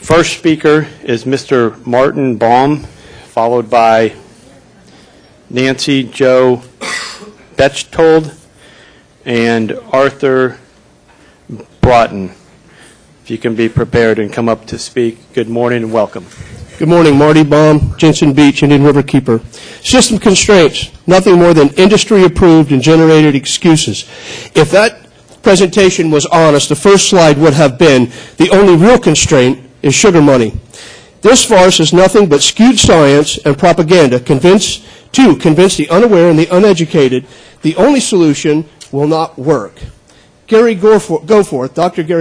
First speaker is Mr. Martin Baum, followed by Nancy Jo Bechtold and Arthur Broughton. If you can be prepared and come up to speak. Good morning and welcome. Good morning, Marty, Baum, Jensen Beach, Indian River Keeper. System constraints, nothing more than industry-approved and generated excuses. If that presentation was honest, the first slide would have been the only real constraint is sugar money. This farce is nothing but skewed science and propaganda to convince the unaware and the uneducated the only solution will not work. Dr. Gary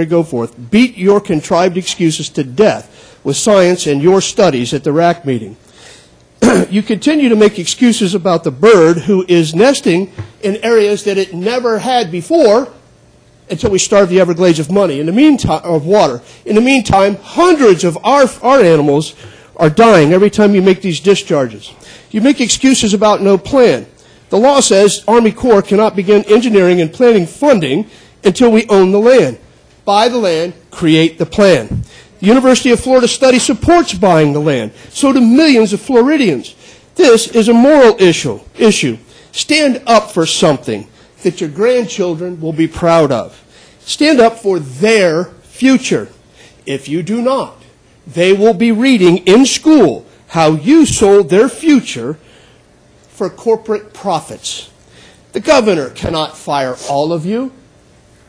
Goforth beat your contrived excuses to death with science and your studies at the RAC meeting. You continue to make excuses about the bird who is nesting in areas that it never had before until we starve the Everglades of money. In the meantime, of water. In the meantime, hundreds of our animals are dying every time you make these discharges. You make excuses about no plan. The law says Army Corps cannot begin engineering and planning funding until we own the land. Buy the land, create the plan. The University of Florida study supports buying the land. So do millions of Floridians. This is a moral issue. Stand up for something that your grandchildren will be proud of. Stand up for their future. If you do not, they will be reading in school how you sold their future for corporate profits. The governor cannot fire all of you.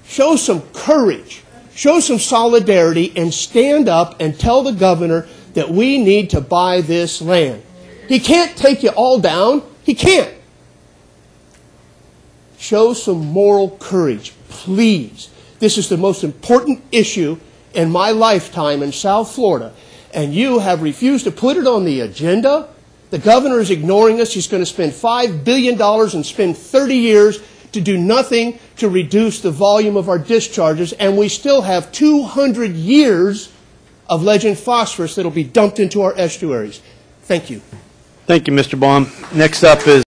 Show some courage. Show some solidarity and stand up and tell the governor that we need to buy this land. He can't take you all down. He can't. Show some moral courage, please. This is the most important issue in my lifetime in South Florida, and you have refused to put it on the agenda. The governor is ignoring us. He's going to spend $5 billion and spend 30 years to do nothing to reduce the volume of our discharges, and we still have 200 years of legend phosphorus that will be dumped into our estuaries. Thank you. Thank you, Mr. Baum. Next up is